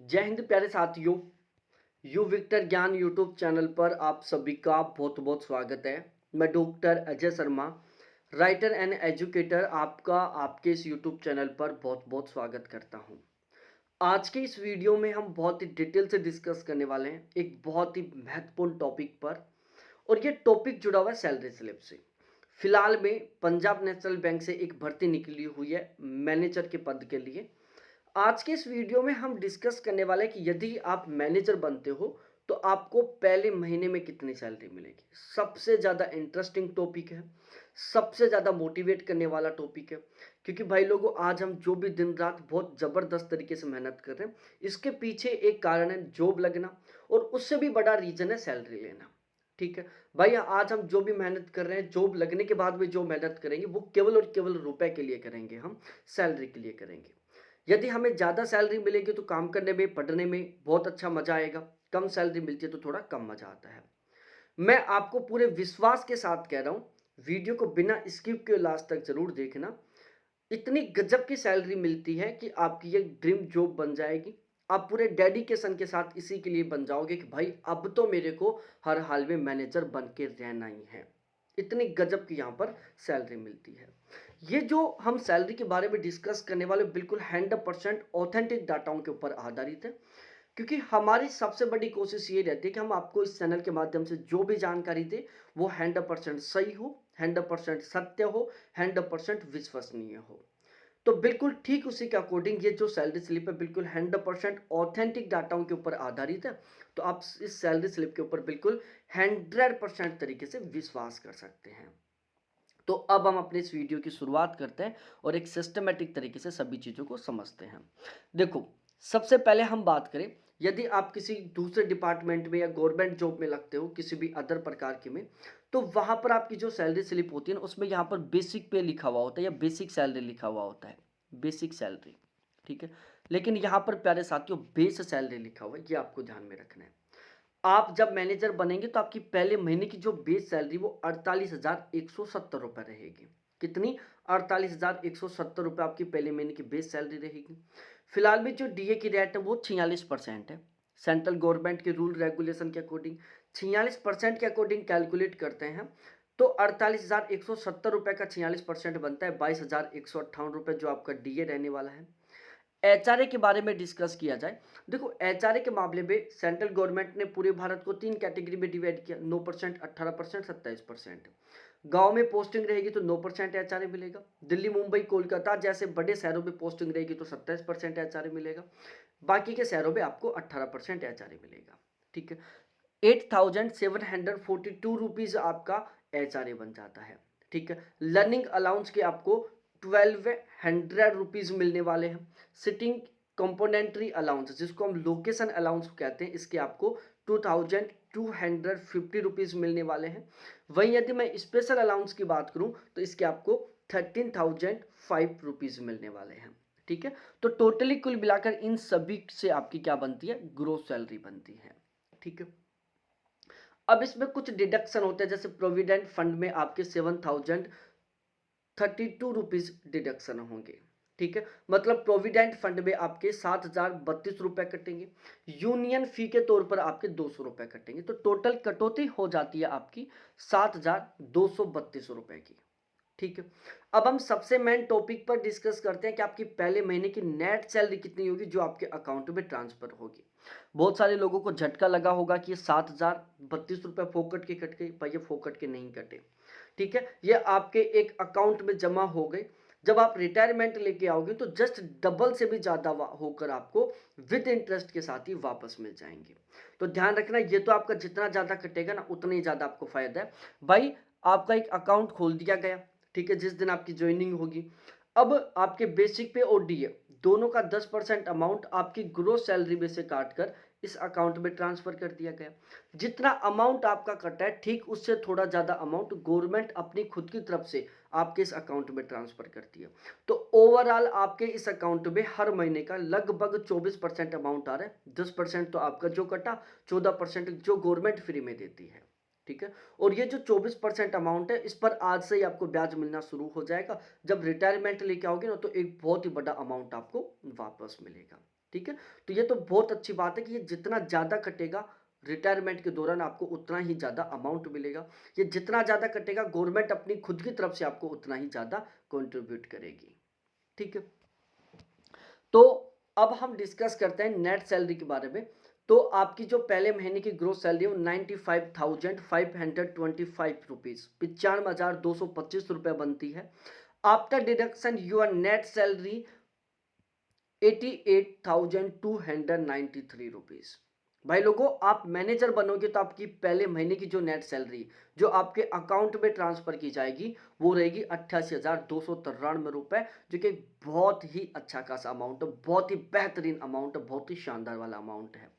जय हिंद प्यारे साथियों। यू विक्टर ज्ञान यूट्यूब चैनल पर आप सभी का बहुत बहुत स्वागत है। मैं doctor Ajay Sharma, writer and educator, आपका आपके इस यूट्यूब चैनल पर बहुत बहुत स्वागत करता हूं। आज के इस वीडियो में हम बहुत ही डिटेल से डिस्कस करने वाले हैं एक बहुत ही महत्वपूर्ण टॉपिक पर, और ये टॉपिक जुड़ा हुआ है सैलरी स्लिप से। फिलहाल में पंजाब नेशनल बैंक से एक भर्ती निकली हुई है मैनेजर के पद के लिए। आज के इस वीडियो में हम डिस्कस करने वाले हैं कि यदि आप मैनेजर बनते हो तो आपको पहले महीने में कितनी सैलरी मिलेगी। सबसे ज़्यादा इंटरेस्टिंग टॉपिक है, सबसे ज़्यादा मोटिवेट करने वाला टॉपिक है, क्योंकि भाई लोगों आज हम जो भी दिन रात बहुत ज़बरदस्त तरीके से मेहनत कर रहे हैं, इसके पीछे एक कारण है जॉब लगना, और उससे भी बड़ा रीज़न है सैलरी लेना। ठीक है भाई, आज हम जो भी मेहनत कर रहे हैं, जॉब लगने के बाद भी जो मेहनत करेंगे वो केवल और केवल रुपए के लिए करेंगे, हम सैलरी के लिए करेंगे। यदि हमें ज़्यादा सैलरी मिलेगी तो काम करने में, पढ़ने में बहुत अच्छा मज़ा आएगा। कम सैलरी मिलती है तो थोड़ा कम मज़ा आता है। मैं आपको पूरे विश्वास के साथ कह रहा हूँ, वीडियो को बिना स्किप के लास्ट तक जरूर देखना। इतनी गजब की सैलरी मिलती है कि आपकी ये ड्रीम जॉब बन जाएगी। आप पूरे डेडिकेशन के साथ इसी के लिए बन जाओगे कि भाई अब तो मेरे को हर हाल में मैनेजर बन के रहना ही है। इतनी गजब की यहाँ पर सैलरी मिलती है। ये जो हम सैलरी के बारे में डिस्कस करने वाले बिल्कुल 100% ऑथेंटिक डाटाओं के ऊपर आधारित है, क्योंकि हमारी सबसे बड़ी कोशिश ये रहती है कि हम आपको इस चैनल के माध्यम से जो भी जानकारी दे वो 100% सही हो, 100% सत्य हो, 100% विश्वसनीय हो। तो बिल्कुल ठीक उसी के अकॉर्डिंग ये जो सैलरी स्लिप है बिल्कुल 100% ऑथेंटिक डाटाओं के ऊपर आधारित है। तो आप इस सैलरी स्लिप के ऊपर बिल्कुल 100% तरीके से विश्वास कर सकते हैं। तो अब हम अपने इस वीडियो की शुरुआत करते हैं और एक सिस्टमेटिक तरीके से सभी चीज़ों को समझते हैं। देखो, सबसे पहले हम बात करें, यदि आप किसी दूसरे डिपार्टमेंट में या गवर्नमेंट जॉब में लगते हो, किसी भी अदर प्रकार के में, तो वहाँ पर आपकी जो सैलरी स्लिप होती है ना, उसमें यहाँ पर बेसिक पे लिखा हुआ होता है या बेसिक सैलरी लिखा हुआ होता है, बेसिक सैलरी। ठीक है, लेकिन यहाँ पर प्यारे साथियों बेस सैलरी लिखा हुआ है, ये आपको ध्यान में रखना है। आप जब मैनेजर बनेंगे तो आपकी पहले महीने की जो बेस सैलरी वो 48,170 रुपये रहेगी। कितनी? 48,170 रुपये आपकी पहले महीने की बेस सैलरी रहेगी। फिलहाल में जो डीए की रेट है वो 46% है। सेंट्रल गवर्नमेंट के रूल रेगुलेशन के अकॉर्डिंग 46% के अकॉर्डिंग कैलकुलेट करते हैं, तो 48,170 रुपये का 46% बनता है 22,158 रुपये, जो आपका डीए रहने वाला है। एचआरए के बारे में डिस्कस किया जाए, देखो एचआरए के मामले में सेंट्रल गवर्नमेंट ने पूरे भारत को 3 कैटेगरी में डिवाइड किया, 9%, 18%, 27%। गांव में पोस्टिंग रहेगी तो 9% एचआरए मिलेगा। दिल्ली, मुंबई, कोलकाता जैसे बड़े शहरों में पोस्टिंग रहेगी तो 27% एचआरए मिलेगा। बाकी के शहरों में आपको 18% एचआरए मिलेगा। ठीक है, 8,742 रुपीज आपका एचआरए बन जाता है। ठीक है, लर्निंग अलाउंस के आपको 1,200 रुपीज मिलने वाले हैं। सिटिंग कंपोनेंट्री अलाउंस, जिसको हम लोकेशन अलाउंस कहते हैं, इसके आपको 2,250 रुपीज मिलने वाले हैं। वहीं यदि मैं स्पेशल अलाउंस की बात करूं तो इसके आपको 13,005 रुपीज मिलने वाले हैं। ठीक है, तो टोटली कुल मिलाकर इन सभी से आपकी क्या बनती है? ग्रोस सैलरी बनती है। ठीक है, अब इसमें कुछ डिडक्शन होते हैं, जैसे प्रोविडेंट फंड में आपके 7,032 रुपीज डिडक्शन होंगे। ठीक है, मतलब प्रोविडेंट फंड में आपके 7,032 रुपए कटेंगे। यूनियन फी के तौर पर आपके 200 रुपए कटेंगे, तो टोटल कटौती हो जाती है आपकी 7,232 रुपए की। ठीक है, अब हम सबसे मेन टॉपिक पर डिस्कस करते हैं कि आपकी पहले महीने की नेट सैलरी कितनी होगी जो आपके अकाउंट में ट्रांसफर होगी। बहुत सारे लोगों को झटका लगा होगा कि ये 7,032 रुपये फोकट के कट गए। भाई ये फोकट के नहीं कटे। ठीक है, ये आपके एक अकाउंट में जमा हो गए। जब आप रिटायरमेंट लेके आओगे तो जस्ट डबल से भी ज्यादा होकर आपको विद इंटरेस्ट के साथ ही वापस मिल जाएंगे। तो ध्यान रखना, ये तो आपका जितना ज्यादा कटेगा ना उतना ही ज्यादा आपको फायदा है। भाई आपका एक अकाउंट खोल दिया गया, ठीक है, जिस दिन आपकी ज्वाइनिंग होगी। अब आपके बेसिक पे और डीए दोनों का 10% अमाउंट आपकी ग्रोस सैलरी में से काटकर इस अकाउंट में ट्रांसफर कर दिया गया। जितना अमाउंट आपका कटा है ठीक उससे थोड़ा ज्यादा अमाउंट गवर्नमेंट अपनी खुद की तरफ से आपके इस अकाउंट में ट्रांसफर करती है। तो ओवरऑल आपके इस अकाउंट में हर महीने का लगभग 24% अमाउंट आ रहा है। 10% तो आपका जो कटा, 14% जो गवर्नमेंट फ्री में देती है। ठीक है, और ये जो 24% अमाउंट है इस पर आज से ही आपको ब्याज मिलना शुरू हो जाएगा। जब रिटायरमेंट लेके आओगे ना तो एक बहुत ही बड़ा अमाउंट आपको वापस मिलेगा। ठीक है। तो ये तो बहुत अच्छी बात है कि ये जितना ज़्यादा कटेगा रिटायरमेंट के दौरान आपको उतना ही ज़्यादा अमाउंट मिलेगा। ये जितना ज़्यादा कटेगा गवर्नमेंट अपनी खुद की तरफ से आपको उतना ही ज़्यादा कंट्रीब्यूट करेगी, ठीक है। तो अब हम डिस्कस करते हैं नेट सैलरी के बारे में। तो आपकी जो पहले महीने की ग्रोस सैलरी है वो 95,525 रुपीज़, 95,225 रुपये बनती है। After deduction your net salary 88,293 rupees. भाई लोगों, आप मैनेजर बनोगे तो आपकी पहले महीने की जो नेट सैलरी जो आपके अकाउंट में ट्रांसफर की जाएगी वो रहेगी 88,293 रुपये, जो कि बहुत ही अच्छा खासा अमाउंट है, बहुत ही बेहतरीन अमाउंट है, बहुत ही शानदार वाला अमाउंट है।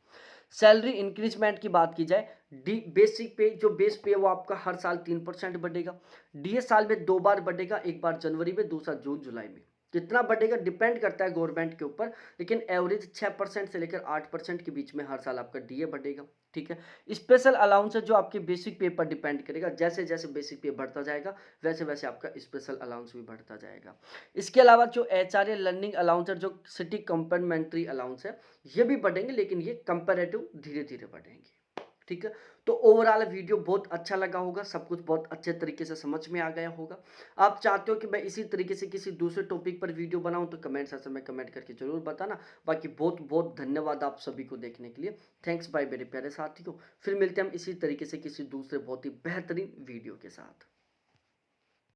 सैलरी इंक्रीजमेंट की बात की जाए, डी बेसिक पे जो बेस पे है वो आपका हर साल 3% बढ़ेगा। डीए साल में 2 बार बढ़ेगा, एक बार जनवरी में, दूसरा जून जुलाई में। कितना बढ़ेगा डिपेंड करता है गवर्नमेंट के ऊपर, लेकिन एवरेज 6% से लेकर 8% के बीच में हर साल आपका डीए बढ़ेगा, ठीक है। स्पेशल अलाउंस है जो आपके बेसिक पे पर डिपेंड करेगा, जैसे जैसे बेसिक पे बढ़ता जाएगा वैसे वैसे आपका स्पेशल अलाउंस भी बढ़ता जाएगा। इसके अलावा जो एचआरए लर्निंग अलाउंस है, जो सिटी कंप्लीमेंट्री अलाउंस है, ये भी बढ़ेंगे, लेकिन ये कंपैरेटिव धीरे धीरे बढ़ेंगे, ठीक है। तो ओवरऑल वीडियो बहुत अच्छा लगा होगा, सब कुछ बहुत अच्छे तरीके से समझ में आ गया होगा। आप चाहते हो कि मैं इसी तरीके से किसी दूसरे टॉपिक पर वीडियो बनाऊं तो कमेंट सेक्शन में कमेंट करके जरूर बताना। बाकी बहुत बहुत धन्यवाद आप सभी को देखने के लिए। थैंक्स बाय मेरे प्यारे साथियों। फिर मिलते हैं हम इसी तरीके से किसी दूसरे बहुत ही बेहतरीन वीडियो के साथ।